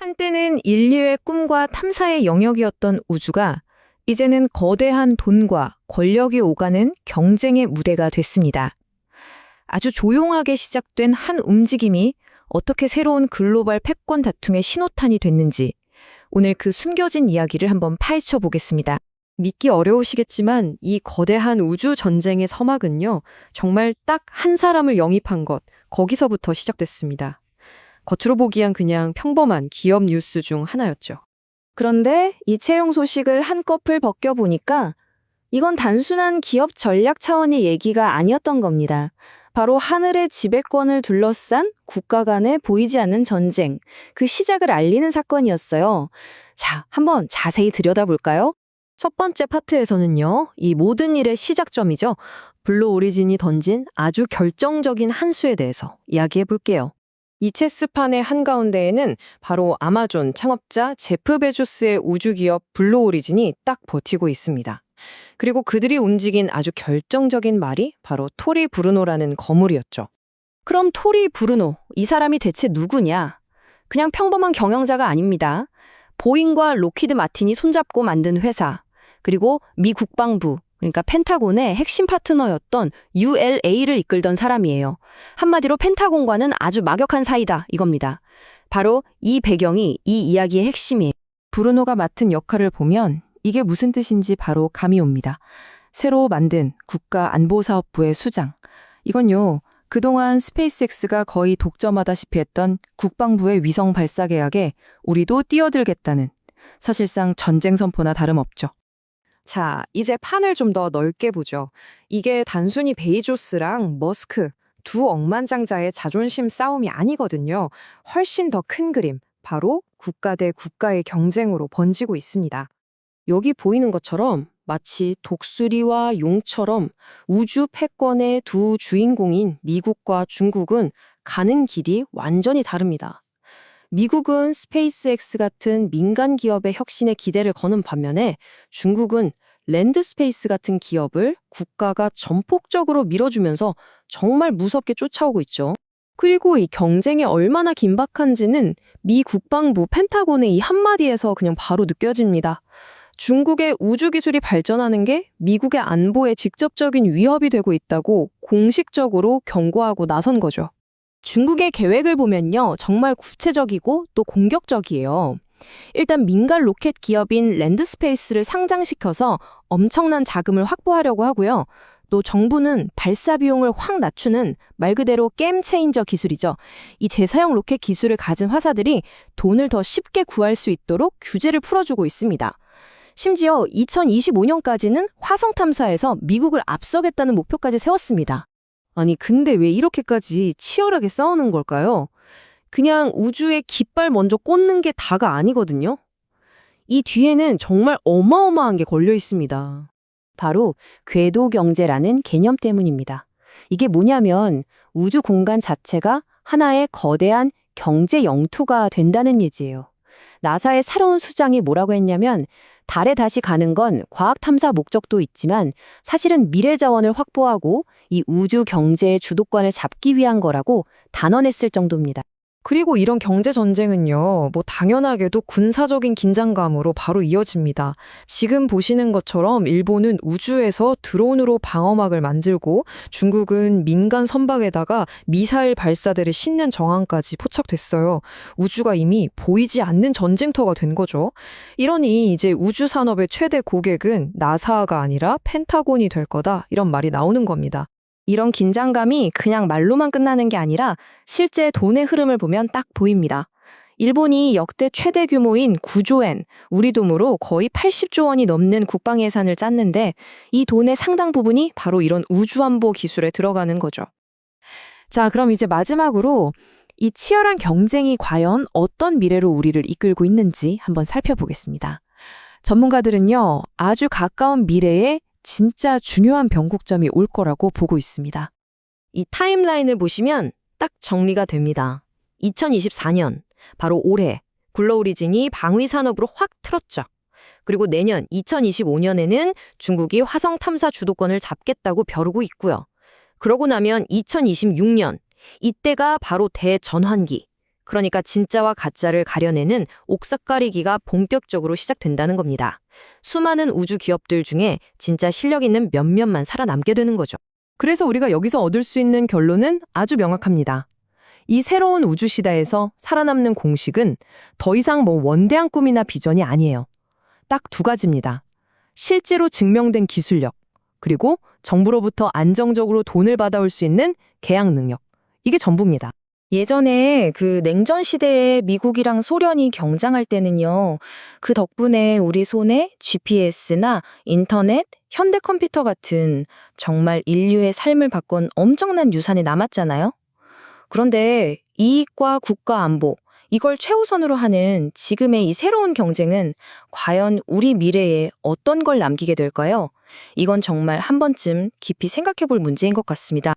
한때는 인류의 꿈과 탐사의 영역이었던 우주가 이제는 거대한 돈과 권력이 오가는 경쟁의 무대가 됐습니다. 아주 조용하게 시작된 한 움직임이 어떻게 새로운 글로벌 패권 다툼의 신호탄이 됐는지 오늘 그 숨겨진 이야기를 한번 파헤쳐 보겠습니다. 믿기 어려우시겠지만 이 거대한 우주 전쟁의 서막은요, 정말 딱 한 사람을 영입한 것, 거기서부터 시작됐습니다. 겉으로 보기엔 그냥 평범한 기업 뉴스 중 하나였죠. 그런데 이 채용 소식을 한꺼풀 벗겨보니까 이건 단순한 기업 전략 차원의 얘기가 아니었던 겁니다. 바로 하늘의 지배권을 둘러싼 국가 간의 보이지 않는 전쟁, 그 시작을 알리는 사건이었어요. 자, 한번 자세히 들여다볼까요? 첫 번째 파트에서는요, 이 모든 일의 시작점이죠. 블루 오리진이 던진 아주 결정적인 한 수에 대해서 이야기해 볼게요. 이 체스판의 한가운데에는 바로 아마존 창업자 제프 베조스의 우주기업 블루 오리진이 딱 버티고 있습니다. 그리고 그들이 움직인 아주 결정적인 말이 바로 토리 브루노라는 거물이었죠. 그럼 토리 브루노, 이 사람이 대체 누구냐? 그냥 평범한 경영자가 아닙니다. 보잉과 로키드 마틴이 손잡고 만든 회사, 그리고 미 국방부, 그러니까 펜타곤의 핵심 파트너였던 ULA를 이끌던 사람이에요. 한마디로 펜타곤과는 아주 막역한 사이다, 이겁니다. 바로 이 배경이 이 이야기의 핵심이에요. 브루노가 맡은 역할을 보면 이게 무슨 뜻인지 바로 감이 옵니다. 새로 만든 국가안보사업부의 수장. 이건요, 그동안 스페이스X가 거의 독점하다시피 했던 국방부의 위성 발사 계약에 우리도 뛰어들겠다는, 사실상 전쟁 선포나 다름없죠. 자, 이제 판을 좀 더 넓게 보죠. 이게 단순히 베이조스랑 머스크 두 억만장자의 자존심 싸움이 아니거든요. 훨씬 더 큰 그림, 바로 국가 대 국가의 경쟁으로 번지고 있습니다. 여기 보이는 것처럼 마치 독수리와 용처럼 우주 패권의 두 주인공인 미국과 중국은 가는 길이 완전히 다릅니다. 미국은 스페이스X 같은 민간 기업의 혁신에 기대를 거는 반면에 중국은 랜드스페이스 같은 기업을 국가가 전폭적으로 밀어주면서 정말 무섭게 쫓아오고 있죠. 그리고 이 경쟁이 얼마나 긴박한지는 미 국방부 펜타곤의 이 한마디에서 그냥 바로 느껴집니다. 중국의 우주 기술이 발전하는 게 미국의 안보에 직접적인 위협이 되고 있다고 공식적으로 경고하고 나선 거죠. 중국의 계획을 보면요, 정말 구체적이고 또 공격적이에요. 일단 민간 로켓 기업인 랜드스페이스를 상장시켜서 엄청난 자금을 확보하려고 하고요. 또 정부는 발사 비용을 확 낮추는 말 그대로 게임 체인저 기술이죠. 이 재사용 로켓 기술을 가진 화사들이 돈을 더 쉽게 구할 수 있도록 규제를 풀어주고 있습니다. 심지어 2025년까지는 화성 탐사에서 미국을 앞서겠다는 목표까지 세웠습니다. 아니, 근데 왜 이렇게까지 치열하게 싸우는 걸까요? 그냥 우주에 깃발 먼저 꽂는 게 다가 아니거든요. 이 뒤에는 정말 어마어마한 게 걸려 있습니다. 바로 궤도 경제라는 개념 때문입니다. 이게 뭐냐면 우주 공간 자체가 하나의 거대한 경제 영토가 된다는 얘기예요. 나사의 새로운 수장이 뭐라고 했냐면 달에 다시 가는 건 과학 탐사 목적도 있지만 사실은 미래 자원을 확보하고 이 우주 경제의 주도권을 잡기 위한 거라고 단언했을 정도입니다. 그리고 이런 경제 전쟁은요, 당연하게도 군사적인 긴장감으로 바로 이어집니다. 지금 보시는 것처럼 일본은 우주에서 드론으로 방어막을 만들고 중국은 민간 선박에다가 미사일 발사대를 싣는 정황까지 포착됐어요. 우주가 이미 보이지 않는 전쟁터가 된 거죠. 이러니 이제 우주 산업의 최대 고객은 나사가 아니라 펜타곤이 될 거다, 이런 말이 나오는 겁니다. 이런 긴장감이 그냥 말로만 끝나는 게 아니라 실제 돈의 흐름을 보면 딱 보입니다. 일본이 역대 최대 규모인 9조 엔, 우리 돈으로 거의 80조 원이 넘는 국방 예산을 짰는데 이 돈의 상당 부분이 바로 이런 우주안보 기술에 들어가는 거죠. 자, 그럼 이제 마지막으로 이 치열한 경쟁이 과연 어떤 미래로 우리를 이끌고 있는지 한번 살펴보겠습니다. 전문가들은요, 아주 가까운 미래에 진짜 중요한 변곡점이 올 거라고 보고 있습니다. 이 타임라인을 보시면 딱 정리가 됩니다. 2024년, 바로 올해 블루 오리진이 방위 산업으로 확 틀었죠. 그리고 내년 2025년에는 중국이 화성 탐사 주도권을 잡겠다고 벼르고 있고요. 그러고 나면 2026년, 이때가 바로 대전환기, 그러니까 진짜와 가짜를 가려내는 옥삭가리기가 본격적으로 시작된다는 겁니다. 수많은 우주 기업들 중에 진짜 실력 있는 몇몇만 살아남게 되는 거죠. 그래서 우리가 여기서 얻을 수 있는 결론은 아주 명확합니다. 이 새로운 우주 시대에서 살아남는 공식은 더 이상 원대한 꿈이나 비전이 아니에요. 딱 두 가지입니다. 실제로 증명된 기술력, 그리고 정부로부터 안정적으로 돈을 받아올 수 있는 계약 능력. 이게 전부입니다. 예전에 그 냉전 시대에 미국이랑 소련이 경쟁할 때는요, 그 덕분에 우리 손에 GPS나 인터넷, 현대컴퓨터 같은 정말 인류의 삶을 바꾼 엄청난 유산이 남았잖아요. 그런데 이익과 국가 안보, 이걸 최우선으로 하는 지금의 이 새로운 경쟁은 과연 우리 미래에 어떤 걸 남기게 될까요? 이건 정말 한 번쯤 깊이 생각해 볼 문제인 것 같습니다.